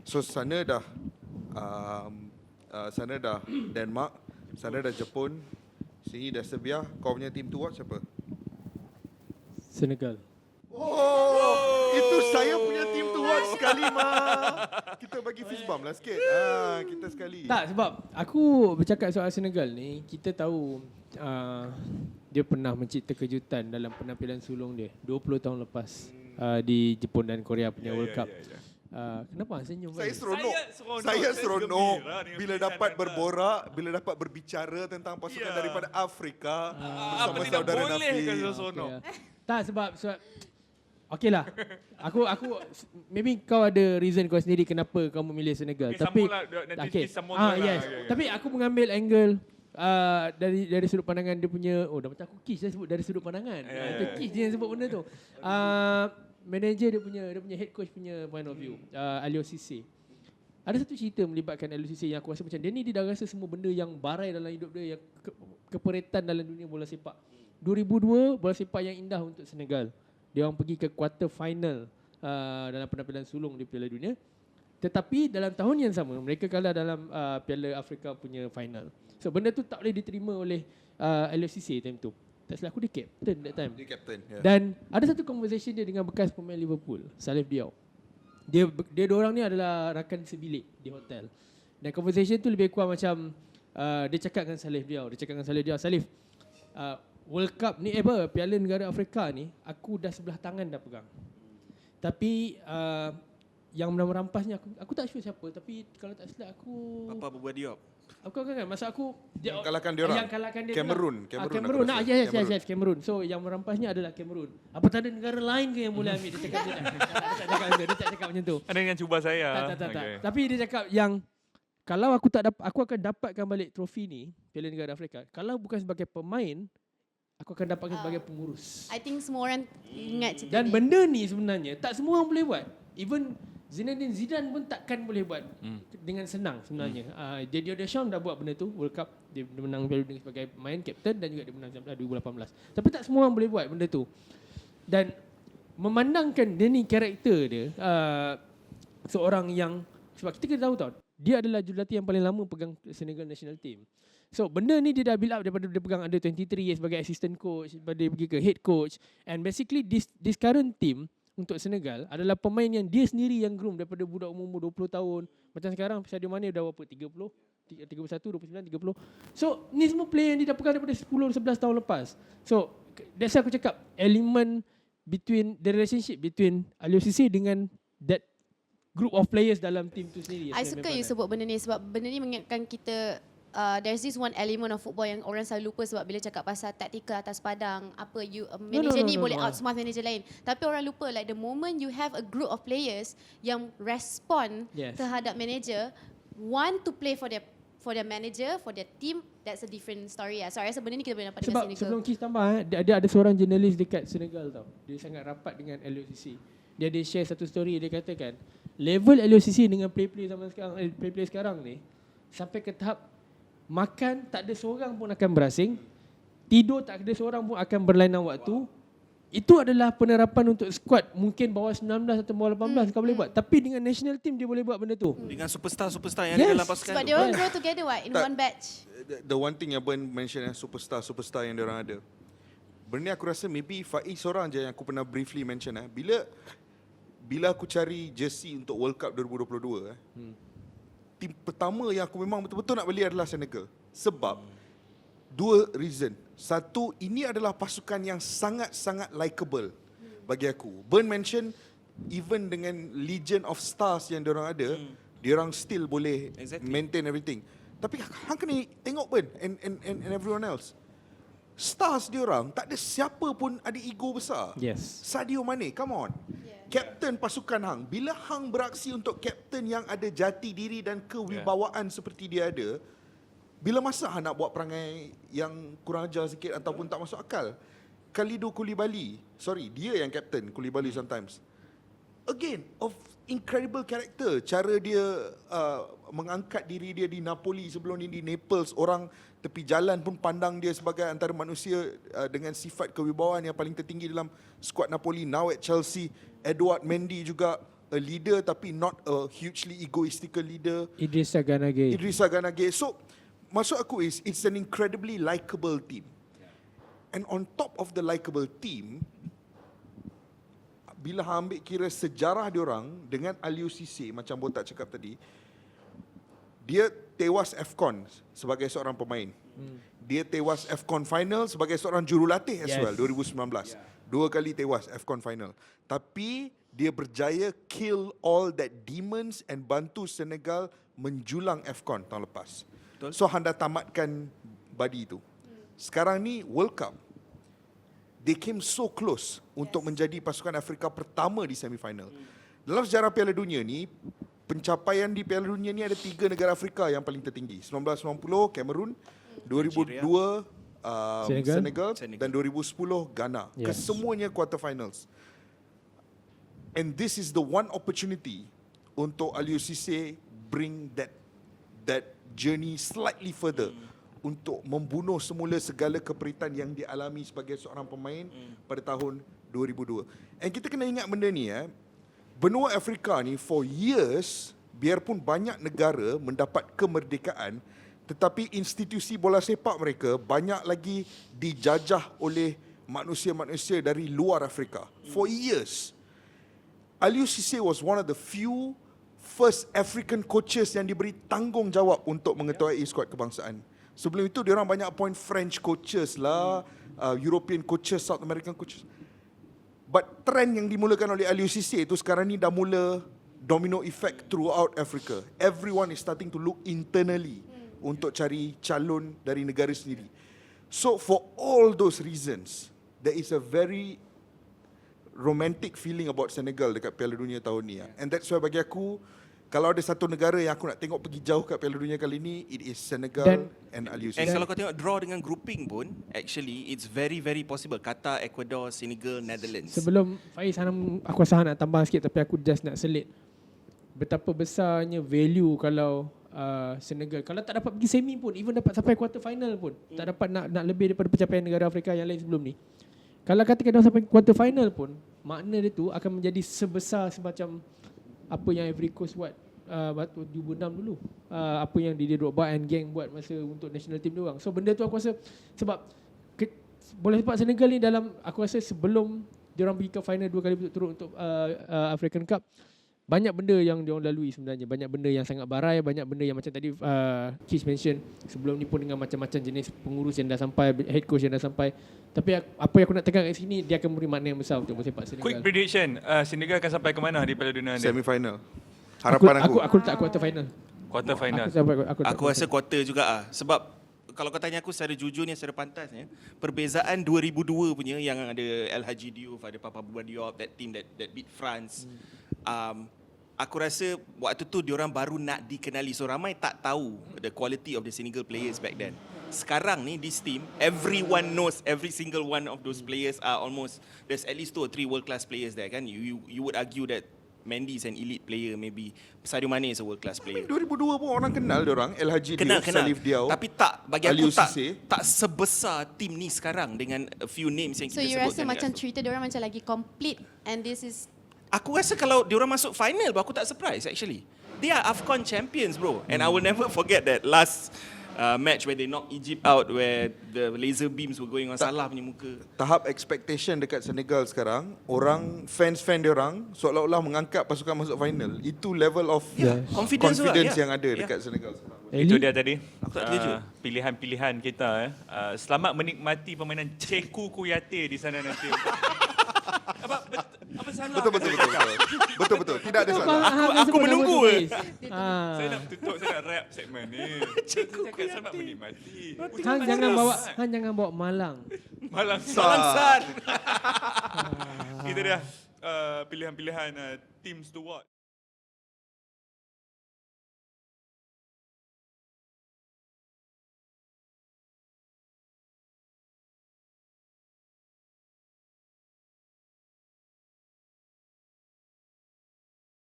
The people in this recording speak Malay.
So sana dah Denmark, sana dah Jepun, sini dah Serbia. Kau punya team tu siapa? Senegal. Oh, itu saya punya team tu sekali Kita bagi fist bump lah sikit. Kita sekali. Tak, sebab aku bercakap soal Senegal ni, kita tahu dia pernah mencipta kejutan dalam penampilan sulung dia 20 tahun lepas di Jepun dan Korea punya World Cup. Kenapa senyum? Saya balik? seronok. Saya seronok gembira dengan bila keputusan dapat anda. berborak, bila dapat berbicara tentang pasukan Ya. daripada Afrika Apa bersama tidak saudara boleh Nafi. kan seronok? Tak, sebab okey lah. Aku maybe kau ada reason kau sendiri kenapa kau memilih Senegal. Okay, tapi sambunglah, nanti okey. kita sambung lah. Yes. Okay. Tapi aku mengambil angle dari sudut pandangan dia punya, dah macam aku Kish saya sebut dari sudut pandangan. Itu Kish je yang sebut benda tu. Manager dia punya head coach punya point of view, Aliou Cissé. Ada satu cerita melibatkan Aliou Cissé yang aku rasa macam dia dah rasa semua benda yang barai dalam hidup dia, yang keperetan dalam dunia bola sepak. 2002 bola sepak yang indah untuk Senegal. Dia orang pergi ke quarter final dalam penampilan sulung di Piala Dunia. Tetapi dalam tahun yang sama mereka kalah dalam Piala Afrika punya final. So benda tu tak boleh diterima oleh Aliou Cissé time tu. Tak salah aku dia captain that time. Dia captain. Yeah. Dan ada satu conversation dia dengan bekas pemain Liverpool, Salif Diao. Dia dua orang ni adalah rakan sebilik di hotel. Dan conversation tu lebih kurang macam dia cakap dengan Salif Diao. Salif, World Cup ni Piala Negara Afrika ni aku dah sebelah tangan dah pegang. Tapi yang merampasnya aku tak sure siapa, tapi kalau tak silap aku Papa Boba Diop. Aku kan masa aku Yang kalahkan dia orang. Yang kalahkan dia Cameroon. Cameroon. Yes, Cameroon. So yang merampasnya adalah Cameroon. Apa tak ada negara lain ke yang boleh ambil? Dia cakap dia tak cakap macam tu. Anda jangan cuba saya. Tak. Okay. Tapi dia cakap yang kalau aku akan dapatkan balik trofi ni, Piala Negara Afrika. Kalau bukan sebagai pemain, aku akan dapatkan sebagai pengurus. I think semua orang ingat cerita Dan ni. benda ni sebenarnya tak semua orang boleh buat. Even Zinedine Zidane pun takkan boleh buat dengan senang sebenarnya. Didier Deschamps dah buat benda tu, World Cup. Dia menang Piala Dunia sebagai pemain, kapten, dan juga dia menang 2018. Tapi tak semua orang boleh buat benda tu. Dan memandangkan dia ni karakter dia, seorang yang, sebab kita kena tahu tau, dia adalah jurulatih yang paling lama pegang Senegal National Team. So benda ni dia dah build up daripada dia pegang under 23 years sebagai assistant coach, daripada dia pergi ke head coach. And basically this current team untuk Senegal adalah pemain yang dia sendiri yang groom daripada budak umur 20 tahun. Macam sekarang Sadio Mane dah berapa? 30, 31, 29, 30. So ni semua player yang dia dah pegang daripada 10, 11 tahun lepas. So that's why aku cakap element between the relationship between Aliou Cissé dengan that group of players dalam team tu sendiri. I suka you sebut benda ni sebab benda ni mengingatkan kita there's this one element of football yang orang selalu lupa sebab bila cakap pasal taktikal atas padang, apa manager ni boleh outsmart manager lain. Tapi orang lupa like the moment you have a group of players yang respond terhadap manager, want to play for their manager, for their team, that's a different story lah. So I rasa benda ni kita boleh nampak sebab dekat sebelum Senegal. Kiss tambah dia ada seorang jurnalis dekat Senegal tau. Dia sangat rapat dengan Aliou Cissé. Dia ada share satu story, dia katakan level Aliou Cissé dengan play-play zaman sekarang, play-play sekarang ni sampai ke tahap makan tak ada seorang pun akan berasing, tidur tak ada seorang pun akan berlainan waktu. Itu adalah penerapan untuk squad mungkin bawah 19 atau bawah 18 kau boleh buat. Tapi dengan national team dia boleh buat benda tu. Dengan superstar yang ada dalam pasukan Sebab tu. dia orang grow together in one batch. The one thing yang Ben mention superstar yang diorang ada. Benda ni aku rasa maybe Faiz seorang je yang aku pernah briefly mention. Bila aku cari jersey untuk World Cup 2022, tim pertama yang aku memang betul-betul nak beli adalah Senegal. Sebab dua reason. Satu, ini adalah pasukan yang sangat-sangat likeable bagi aku. Ben mention even dengan legion of stars yang diorang ada, diorang still boleh maintain everything. Tapi hang kena tengok Ben and everyone else. Stars diorang tak ada siapa pun ada ego besar. Yes. Sadio Mane, come on. Kapten pasukan hang. Bila hang beraksi untuk kapten yang ada jati diri dan kewibawaan seperti dia ada, bila masa hang nak buat perangai yang kurang ajar sikit ataupun tak masuk akal? Kalidou Koulibaly, dia yang kapten Koulibaly sometimes. Again, of incredible character. Cara dia mengangkat diri dia di Napoli, sebelum ni di Naples, orang tepi jalan pun pandang dia sebagai antara manusia dengan sifat kewibawaan yang paling tertinggi dalam skuad Napoli. Now at Chelsea, Edouard Mendy juga a leader tapi not a hugely egoistical leader. Idrissa Ganage. Idrissa Ganage. So maksud aku is it's an incredibly likable team. And on top of the likable team, bila ambil kira sejarah diorang dengan Aliou Cissé macam Botak cakap tadi, dia tewas AFCON sebagai seorang pemain. Dia tewas AFCON final sebagai seorang jurulatih as well 2019. 2 kali tewas AFCON final. Tapi dia berjaya kill all that demons and bantu Senegal menjulang AFCON tahun lepas. Betul. So anda tamatkan body itu. Sekarang ni World Cup. They came so close untuk menjadi pasukan Afrika pertama di semifinal. Dalam sejarah Piala Dunia ni, pencapaian di Piala Dunia ni ada 3 negara Afrika yang paling tertinggi. 1990 Cameroon, 2002 Senegal dan 2010 Ghana. Yes. Kesemuanya quarterfinals. And this is the one opportunity untuk Aliou Cissé bring that journey slightly further. Untuk membunuh semula segala keperitan yang dialami sebagai seorang pemain pada tahun 2002. And kita kena ingat benda ni benua Afrika ni for years, biarpun banyak negara mendapat kemerdekaan, tetapi institusi bola sepak mereka banyak lagi dijajah oleh manusia-manusia dari luar Afrika. For years. Aliou Cissé was one of the few first African coaches yang diberi tanggungjawab untuk mengetuai skuad kebangsaan. Sebelum itu diorang banyak appoint French coaches lah, European coaches, South American coaches. But trend yang dimulakan oleh Aliou Cissé itu sekarang ni dah mula domino effect throughout Africa. Everyone is starting to look internally untuk cari calon dari negara sendiri. So for all those reasons, there is a very romantic feeling about Senegal dekat Piala Dunia tahun ni. And that's why bagi aku, kalau ada satu negara yang aku nak tengok pergi jauh kat Piala Dunia kali ni, it is Senegal and Aliou And Cissé. kalau kau tengok draw dengan grouping pun, actually it's very very possible. Qatar, Ecuador, Senegal, Netherlands. Sebelum Faiz Hanam, aku rasa nak tambah sikit tapi aku just nak selit. Betapa besarnya value kalau Senegal, kalau tak dapat pergi semi pun, even dapat sampai quarter final pun, tak dapat nak lebih daripada pencapaian negara Afrika yang lain sebelum ni. Kalau katakan dah sampai quarter final pun, makna dia tu akan menjadi sebesar semacam apa yang Ivory Coast buat waktu 2006 dulu. Apa yang Didier Drogba and gang buat masa untuk national team dia orang. So benda tu aku rasa sebab bola sepak Senegal ni dalam, aku rasa sebelum dia orang pergi ke final 2 kali berturut-turut untuk African Cup, banyak benda yang dia orang lalui sebenarnya. Banyak benda yang sangat barai, banyak benda yang macam tadi Kish mention sebelum ni pun dengan macam-macam jenis pengurus yang dah sampai, head coach yang dah sampai. Tapi apa yang aku nak tekan kat sini, dia akan memberi makna yang besar untuk bola sepak Senegal. Quick prediction, Senegal akan sampai ke mana di Piala Dunia nanti? Semifinal. Harapan aku letak quarter final. Quarter final. Aku rasa quarter juga sebab kalau kau tanya aku secara jujurnya, secara pantasnya, perbezaan 2002 punya yang ada El Hadji Diouf, ada Papa Bouba Diop, that team that beat France. Aku rasa waktu tu diorang baru nak dikenali. So ramai tak tahu the quality of the Senegal players back then. Sekarang ni this team, everyone knows every single one of those players are almost, there's at least 2 or 3 world class players there kan. You would argue that Mendy is an elite player, maybe Sadio Mane is a world class player. 2002 pun orang kenal diorang, El Hadji Diouf, Kenal. Salif Diao. Tapi tak, bagi Aliou aku Cissé. tak sebesar tim ni sekarang dengan a few names yang So kita you sebutkan. rasa macam cerita diorang macam lagi complete, and this is Aku rasa kalau diorang masuk final, aku tak surprise actually. They are AFCON champions, bro. And I will never forget that last match where they knocked Egypt out, where the laser beams were going on Salah punya muka. Tahap expectation dekat Senegal sekarang, orang fans diorang seolah-olah mengangkat pasukan masuk final. Itu level of Confidence juga, yang ada dekat Senegal sekarang. Itu dia tadi. Aku tak terkejut. Pilihan-pilihan kita. Selamat menikmati permainan Ceku Kuyate di sana nanti. Apa salah? Betul. Tidak ada salah. Aku menunggu. Saya nak tutup, saya nak wrap segmen ni. Saya cakap selamat menikmati. Han jangan bawa Malang. Malang San. Itu dia pilihan-pilihan teams to watch.